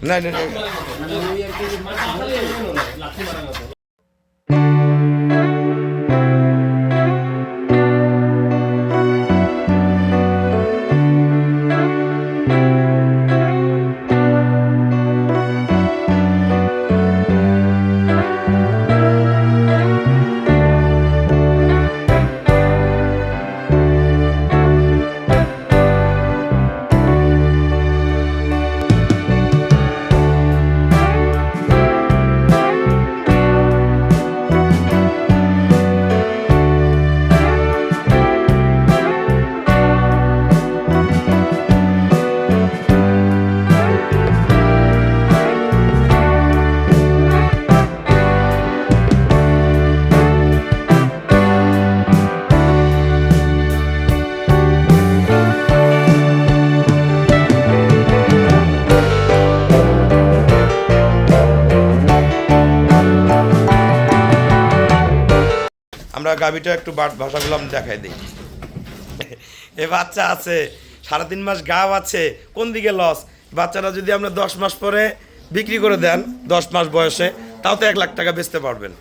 না না আমরা গাভীটা একটু ভাষাগুলো আমি দেখাই দিই। এ বাচ্চা আছে 3.5 মাস গাভ আছে, কোন দিকে লস? বাচ্চারা যদি আমরা 10 মাস পরে বিক্রি করে দেন 10 মাস বয়সে, তাও তো 1 লাখ টাকা বেচতে পারবেন।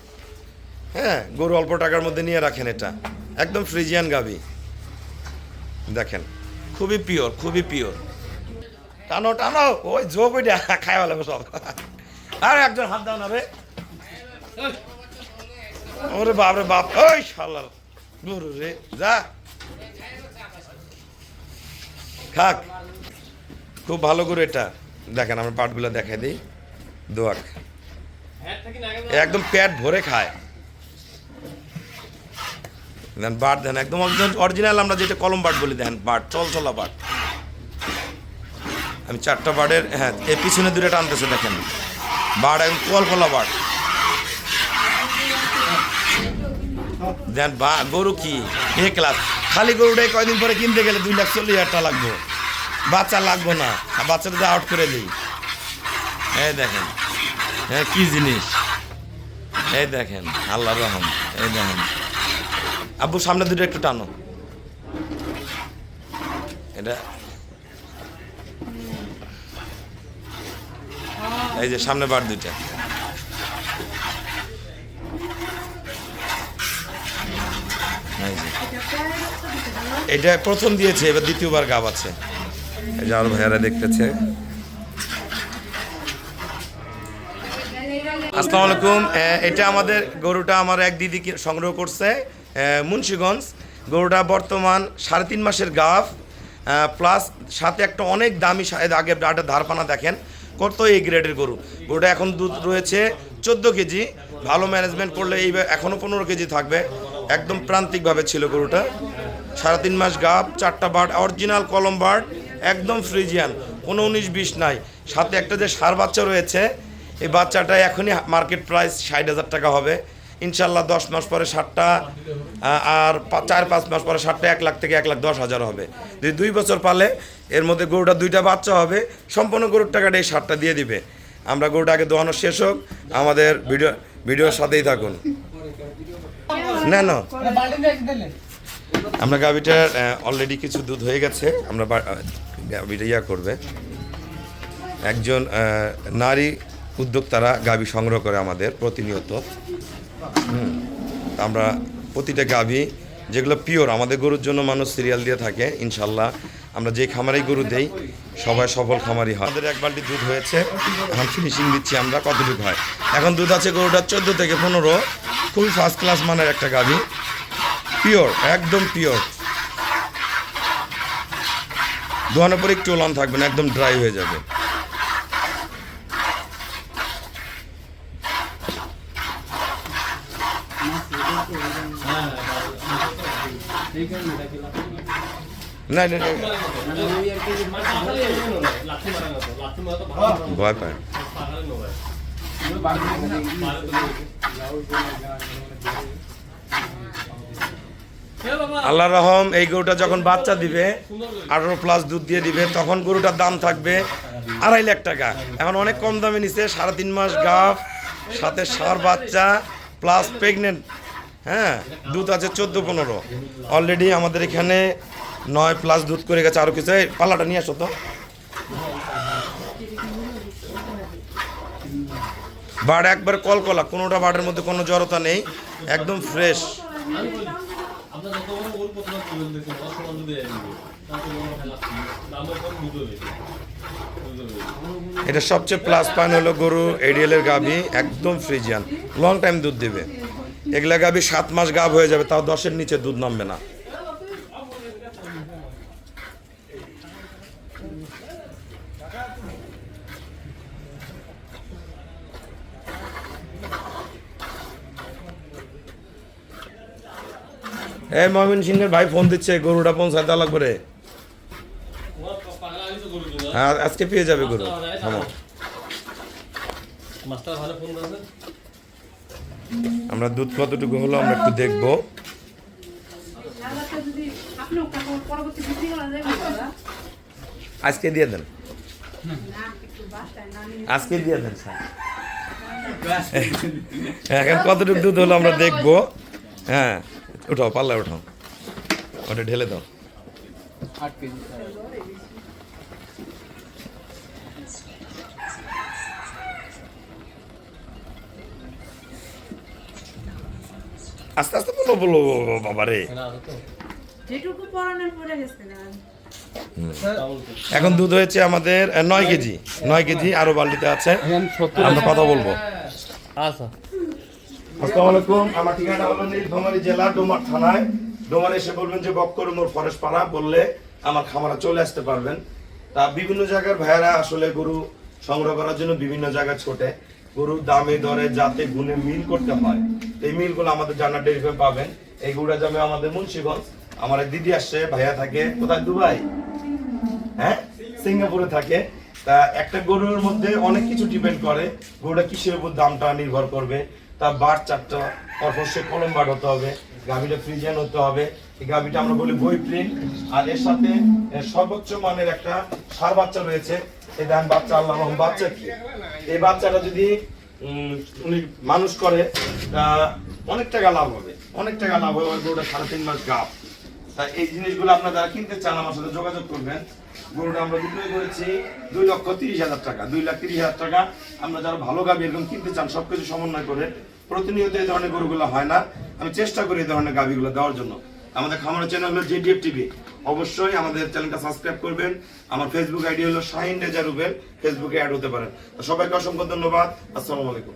হ্যাঁ, গরু অল্প টাকার মধ্যে নিয়ে রাখেন। এটা একদম ফ্রিজিয়ান গাভী, দেখেন খুবই পিওর, খুবই পিওর। টানো টানো, ওই যোগ ওইটা খায় ভালো সব। আর একজন হাত দাও না রে, ওরে বাপ রে বাপ, ওই শালার গরু রে, যা খাক। খুব ভালো গরু এটা, দেখেন আমরা পাটগুলো দেখাই দিই। দোয়াক একদম পেট ভরে খায়। দেন বাট দেন একদম অরিজিনাল, আমরা যেটা কলম বাট বলি, দেন বাট চলচলা বাট। আমি 4টা বাটের, হ্যাঁ এর পিছনে 2টা টানতেছে, দেখেন বাট একদম কলকলা বাট। দেন বা গরু কি এ ক্লাস। খালি গরুটাই কয়দিন পরে কিনতে গেলে 2,40,000 টাকা লাগবে, বাচ্চা লাগবো না, বাচ্চাটা আউট করে দিই। এই দেখেন, হ্যাঁ কি জিনিস, এই দেখেন আল্লাহর রহম। এই দেখেন আব্বু সামনে 2টা একটু টানো, এটা এই যে সামনে বার 2টা। এটা প্রথম দিয়েছে, এবার দ্বিতীয়বার গাব আছে। এই যে আর ভাইয়ারা দেখতেছে। আসসালামু আলাইকুম। এটা আমাদের গরুটা আমার এক দিদি সংগ্রহ করছে মুন্সিগঞ্জ। গরুটা বর্তমান 3.5 মাসের গাভ, প্লাস সাথে একটা অনেক দামি, আগে একটা ধারপানা দেখেন কত এই গ্রেডের গরু। গরুটা এখন দুধ রয়েছে 14 কেজি, ভালো ম্যানেজমেন্ট করলে এই এখনও 15 কেজি থাকবে। একদম প্রান্তিকভাবে ছিল গরুটা। 3.5 মাস গাভ, 4টা বাট, অরিজিনাল কলম বাট, একদম ফ্রিজিয়ান, কোনো 19-20 নাই। সাথে একটা যে ষাঁড় বাচ্চা রয়েছে, এই বাচ্চাটা এখনই মার্কেট প্রাইস 60,000 টাকা হবে। ইনশাল্লাহ 10 মাস পরে 60টা, আর 4-5 মাস পরে 60টা 1 লাখ থেকে 1,10,000 হবে। যদি 2 বছর পালে এর মধ্যে গরুটা 2টা বাচ্চা হবে, সম্পূর্ণ গরুর টাকাটা এই 60টা দিয়ে দিবে। আমরা গরুটা আগে দোয়ানো শেষ হোক, আমাদের ভিডিওর সাথেই থাকুন। না না, আমরা গাভীটার অলরেডি কিছু দুধ হয়ে গেছে। আমরা গাভীটা ইয়া করবে, একজন নারী উদ্যোক্তারা গাভী সংগ্রহ করে আমাদের প্রতিনিয়ত। আমরা প্রতিটা গাভী যেগুলো পিওর, আমাদের গরুর জন্য মানুষ সিরিয়াল দিয়ে থাকে। ইনশাল্লাহ আমরা যে খামারেই গরু দেই সবাই সফল খামারই হয়। আমাদের 1 বালতি দুধ হয়েছে, এখন ফিনিশিং দিচ্ছি আমরা কতটুকু হয়। এখন দুধ আছে গরুটার 14 থেকে 15, খুবই ফার্স্ট ক্লাস মানের একটা গাভী, পিওর, একদম পিওর। দোয়ানোর পরে একটু ওলান থাকবে না, একদম ড্রাই হয়ে যাবে। না না ভয় পায়। আল্লাহ রহম, এই গরুটা যখন বাচ্চা দিবে 18+ দুধ দিয়ে দিবে, তখন গরুটার দাম থাকবে 2.5 লাখ টাকা। এখন অনেক কম দামে নিচ্ছে, 3.5 মাস গাভ, সাথে ষাঁড় বাচ্চা প্লাস প্রেগনেন্ট। হ্যাঁ, দুধ আছে 14-15। অলরেডি আমাদের এখানে 9+ দুধ করে গেছে, আরও কিছু। এই পাল্লাটা নিয়ে আসো তো। বাট একবার কলকলা, কোনোটা বাটের মধ্যে কোনো জড়তা নেই, একদম ফ্রেশ। এটা সবচেয়ে প্লাস পয়েন্ট হলো গরু এডিএলের গাভী একদম ফ্রিজিয়ান, লং টাইম দুধ দেবে। এগুলা গাভী 7 মাস গাভ হয়ে যাবে, তাও 10-এর নিচে দুধ নামবে না। এই ময়মন সিংহের ভাই ফোন দিচ্ছে, গরুটা পৌঁছাতে দেওয়া লাগবে রে। হ্যাঁ আজকে পেয়ে যাবে গরু। আমরা দুধ কতটুকু হলো আমরা একটু দেখবো। আজকে দিয়ে দেন, আজকে দিয়ে দেন স্যার। এখন কতটুকু দুধ হলো আমরা দেখবো। হ্যাঁ উঠাও, পাল্লা উঠাও, ওটা ঢেলে দাও। 8 কেজি। আস্তে আস্তে বলো বলো বাবা রে। এখন দুধ হয়েছে আমাদের 9 কেজি। 9 কেজি আরো বালতিতে আছে, আমরা কথা বলবো। আচ্ছা, আসসালামু আলাইকুম। আমার ঠিকানা হলো নীলফামারী জেলা ডোমার থানায়। ডোমার এসে বলবেন যে বক্কর মোড় ফরেস্ট পাড়া, বললে আমার খামারে চলে আসতে পারবেন। তা বিভিন্ন জায়গার ভাইয়েরা আসলে গরু সংগ্রহ করার জন্য বিভিন্ন জায়গায় ছোটে, গরুর দামে দরে যাতে গুণে মিল করতে হয়, এই মিলগুলো আমাদের জান্নাত ডেইরি ফার্মে পাবেন। এই গরুটা যাবে আমাদের মুন্সিগঞ্জ। আমার এক দিদি আসছে, ভাইয়া থাকে কোথায়, দুবাই, হ্যাঁ সিঙ্গাপুরে থাকে। তা একটা গরুর মধ্যে অনেক কিছু ডিপেন্ড করে, গরুটা কিসের উপর দামটা নির্ভর করবে। তা বার 4টা অবশ্যই কলম বার হতে হবে, গাভীটা ফ্রিজিয়ান হতে হবে। এই গাভীটা আমরা বলি বই প্রিন্ট, আর এর সাথে সর্বোচ্চ মানের একটা ষাঁড় বাচ্চা রয়েছে। এই দেখেন বাচ্চা, আল্লাহ রহম বাচ্চা কি, এই বাচ্চাটা যদি উনি মানুষ করে তা অনেক টাকা লাভ হবে, অনেক টাকা লাভ হবে। গরুটা 3.5 মাস গাভ। তা এই জিনিসগুলো আপনারা যারা কিনতে চান আমার সাথে যোগাযোগ করবেন। গরুটা আমরা বিক্রয় করেছি 2,30,000 টাকা, 2,30,000 টাকা। আমরা যারা ভালো গাভী এরকম কিনতে চান সবকিছু সমন্বয় করে, প্রতিনিয়ত এই ধরনের গরুগুলো হয় না, আমি চেষ্টা করি এই ধরনের গাভীগুলো দেওয়ার জন্য। আমাদের খামারের চ্যানেল হলো জেডিএফ টিভি, অবশ্যই আমাদের চ্যানেলটা সাবস্ক্রাইব করবেন। আমার ফেসবুক আইডি হলো শাহিন রেজা রুবেল, ফেসবুকে অ্যাড হতে পারেন। তো সবাইকে অসংখ্য ধন্যবাদ। আসসালামু আলাইকুম।